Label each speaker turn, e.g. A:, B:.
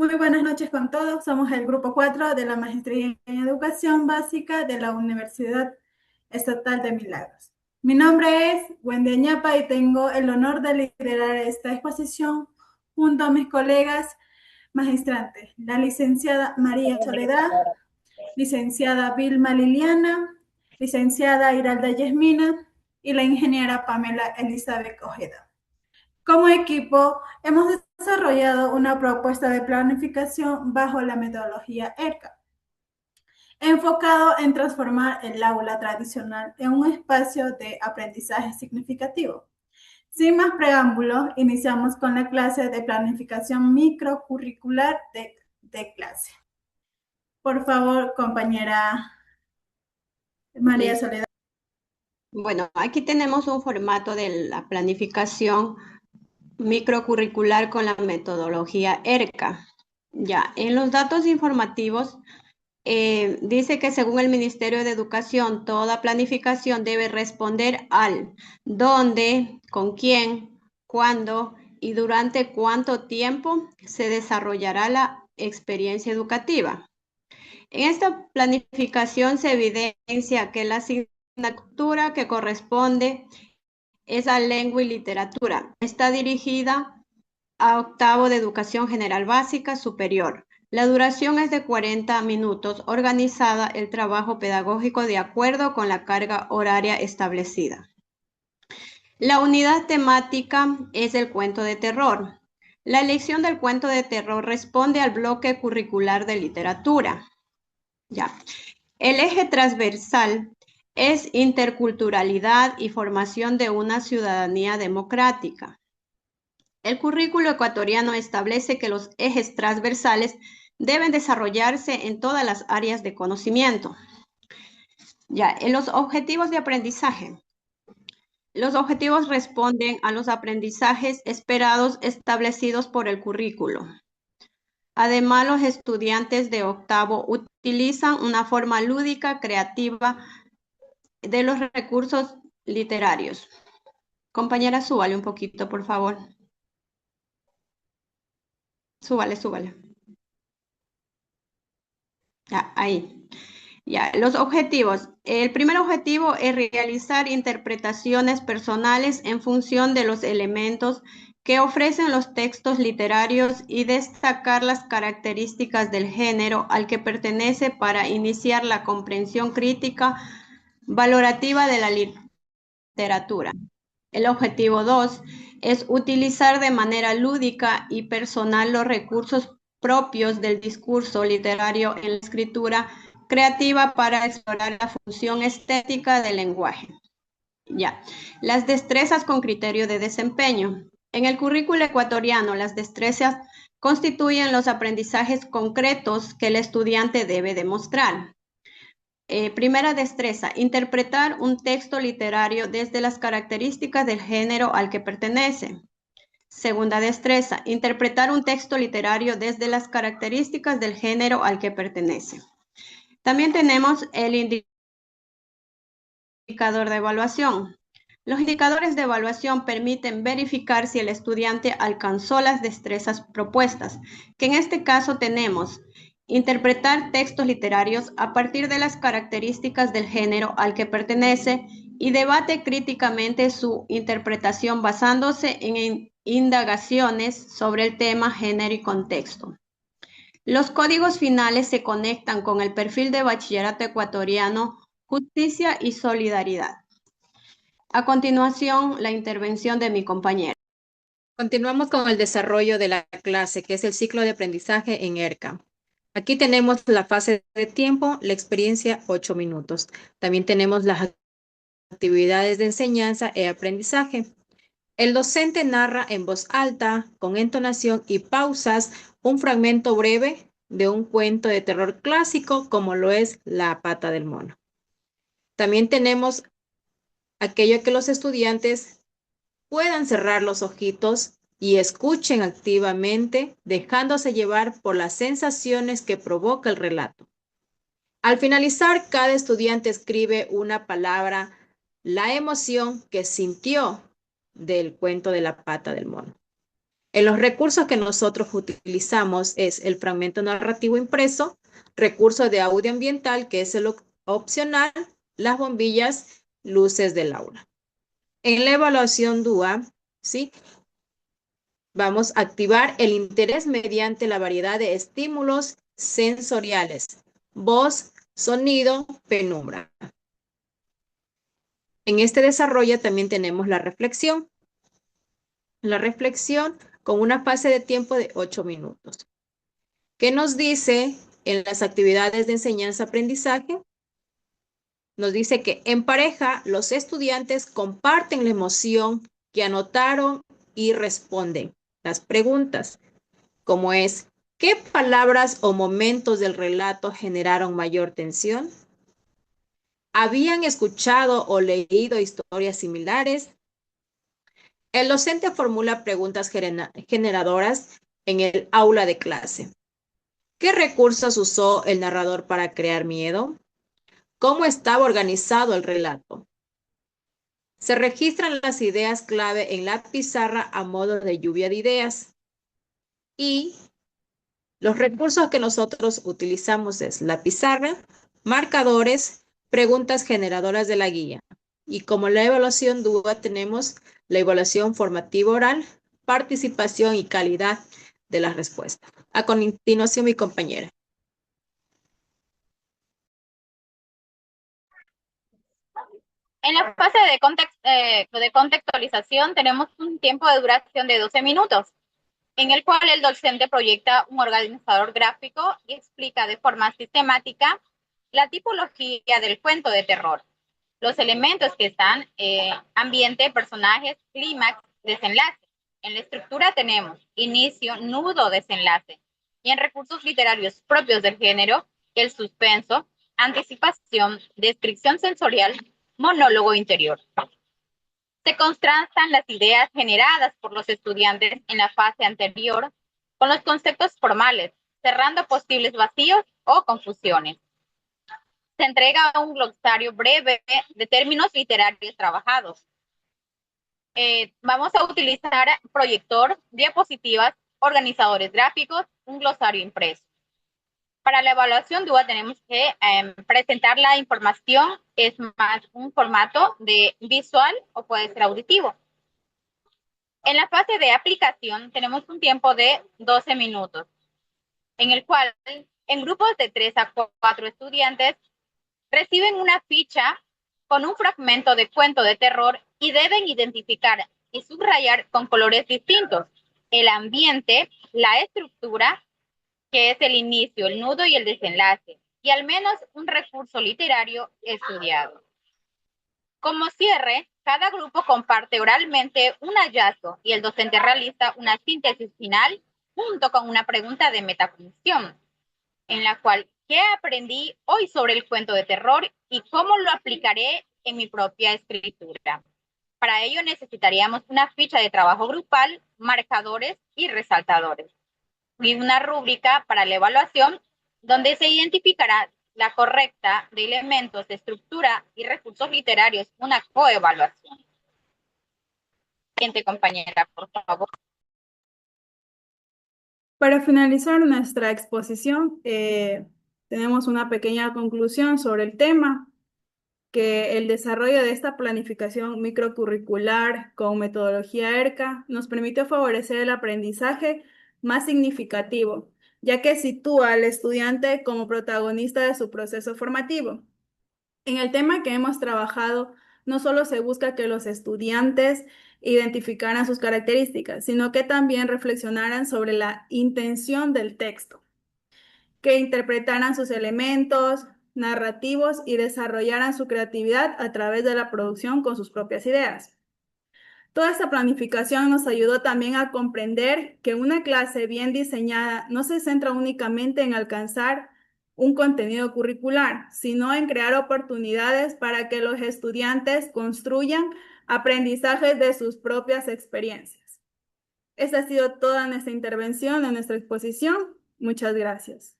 A: Muy buenas noches con todos. Somos el grupo 4 de la Maestría en Educación Básica de la Universidad Estatal de Milagros. Mi nombre es Wendy Añapa y tengo el honor de liderar esta exposición junto a mis colegas magistrantes, la licenciada María Soledad, licenciada Vilma Liliana, licenciada Iralda Yesmina y la ingeniera Pamela Elizabeth Ojeda. Como equipo, hemos desarrollado una propuesta de planificación bajo la metodología ERCA, enfocado en transformar el aula tradicional en un espacio de aprendizaje significativo. Sin más preámbulos, iniciamos con la clase de planificación microcurricular de clase. Por favor, compañera María
B: Listo.
A: Soledad.
B: Bueno, aquí tenemos un formato de la planificación microcurricular con la metodología ERCA. Ya, en los datos informativos dice que según el Ministerio de Educación, toda planificación debe responder al dónde, con quién, cuándo y durante cuánto tiempo se desarrollará la experiencia educativa. En esta planificación se evidencia que la asignatura que corresponde es a lengua y literatura. Está dirigida a octavo de educación general básica superior. La duración es de 40 minutos, organizada el trabajo pedagógico de acuerdo con la carga horaria establecida. La unidad temática es el cuento de terror. La elección del cuento de terror responde al bloque curricular de literatura. Ya. El eje transversal es interculturalidad y formación de una ciudadanía democrática. El currículo ecuatoriano establece que los ejes transversales deben desarrollarse en todas las áreas de conocimiento. Ya, en los objetivos de aprendizaje. Los objetivos responden a los aprendizajes esperados establecidos por el currículo. Además, los estudiantes de octavo utilizan una forma lúdica, creativa de los recursos literarios. Compañera, súbale un poquito, por favor. Súbale, súbale. Ya, ahí. Ya, los objetivos. El primer objetivo es realizar interpretaciones personales en función de los elementos que ofrecen los textos literarios y destacar las características del género al que pertenece para iniciar la comprensión crítica valorativa de la literatura. El objetivo 2 es utilizar de manera lúdica y personal los recursos propios del discurso literario en la escritura creativa para explorar la función estética del lenguaje. Ya, las destrezas con criterio de desempeño. En el currículo ecuatoriano, las destrezas constituyen los aprendizajes concretos que el estudiante debe demostrar. Primera destreza, interpretar un texto literario desde las características del género al que pertenece. Segunda destreza, interpretar un texto literario desde las características del género al que pertenece. También tenemos el indicador de evaluación. Los indicadores de evaluación permiten verificar si el estudiante alcanzó las destrezas propuestas, que en este caso tenemos interpretar textos literarios a partir de las características del género al que pertenece y debate críticamente su interpretación basándose en indagaciones sobre el tema, género y contexto. Los códigos finales se conectan con el perfil de bachillerato ecuatoriano, justicia y solidaridad. A continuación, la intervención de mi compañera.
C: Continuamos con el desarrollo de la clase, que es el ciclo de aprendizaje en ERCA. Aquí tenemos la fase de tiempo, la experiencia, 8 minutos. También tenemos las actividades de enseñanza y aprendizaje. El docente narra en voz alta, con entonación y pausas, un fragmento breve de un cuento de terror clásico, como lo es La pata del mono. También tenemos aquello que los estudiantes puedan cerrar los ojitos y escuchen activamente, dejándose llevar por las sensaciones que provoca el relato. Al finalizar, cada estudiante escribe una palabra, la emoción que sintió del cuento de La pata del mono. En los recursos que nosotros utilizamos es el fragmento narrativo impreso, recurso de audio ambiental, que es el opcional, las bombillas, luces del aula. En la evaluación DUA, ¿sí? Vamos a activar el interés mediante la variedad de estímulos sensoriales, voz, sonido, penumbra. En este desarrollo también tenemos la reflexión. La reflexión con una fase de tiempo de 8 minutos. ¿Qué nos dice en las actividades de enseñanza-aprendizaje? Nos dice que en pareja los estudiantes comparten la emoción que anotaron y responden las preguntas, como es, ¿qué palabras o momentos del relato generaron mayor tensión? ¿Habían escuchado o leído historias similares? El docente formula preguntas generadoras en el aula de clase. ¿Qué recursos usó el narrador para crear miedo? ¿Cómo estaba organizado el relato? Se registran las ideas clave en la pizarra a modo de lluvia de ideas. Y los recursos que nosotros utilizamos es la pizarra, marcadores, preguntas generadoras de la guía. Y como la evaluación DUA tenemos la evaluación formativa oral, participación y calidad de las respuestas. A continuación, mi compañera.
D: En la fase de contextualización tenemos un tiempo de duración de 12 minutos, en el cual el docente proyecta un organizador gráfico y explica de forma sistemática la tipología del cuento de terror, los elementos que están, ambiente, personajes, clímax, desenlace. En la estructura tenemos inicio, nudo, desenlace. Y en recursos literarios propios del género, el suspenso, anticipación, descripción sensorial, monólogo interior. Se contrastan las ideas generadas por los estudiantes en la fase anterior con los conceptos formales, cerrando posibles vacíos o confusiones. Se entrega un glosario breve de términos literarios trabajados. Vamos a utilizar proyector, diapositivas, organizadores gráficos, un glosario impreso. Para la evaluación DUA tenemos que presentar la información, es más un formato de visual o puede ser auditivo. En la fase de aplicación tenemos un tiempo de 12 minutos, en el cual en grupos de 3 a 4 estudiantes reciben una ficha con un fragmento de cuento de terror y deben identificar y subrayar con colores distintos el ambiente, la estructura, que es el inicio, el nudo y el desenlace, y al menos un recurso literario estudiado. Como cierre, cada grupo comparte oralmente un hallazgo y el docente realiza una síntesis final junto con una pregunta de metacognición, en la cual, ¿qué aprendí hoy sobre el cuento de terror y cómo lo aplicaré en mi propia escritura? Para ello necesitaríamos una ficha de trabajo grupal, marcadores y resaltadores, y una rúbrica para la evaluación donde se identificará la correcta de elementos de estructura y recursos literarios, una coevaluación. Siguiente compañera, por favor.
A: Para finalizar nuestra exposición, tenemos una pequeña conclusión sobre el tema, que el desarrollo de esta planificación microcurricular con metodología ERCA nos permite favorecer el aprendizaje más significativo, ya que sitúa al estudiante como protagonista de su proceso formativo. En el tema que hemos trabajado, no solo se busca que los estudiantes identificaran sus características, sino que también reflexionaran sobre la intención del texto, que interpretaran sus elementos narrativos y desarrollaran su creatividad a través de la producción con sus propias ideas. Toda esta planificación nos ayudó también a comprender que una clase bien diseñada no se centra únicamente en alcanzar un contenido curricular, sino en crear oportunidades para que los estudiantes construyan aprendizajes de sus propias experiencias. Esta ha sido toda nuestra intervención en nuestra exposición. Muchas gracias.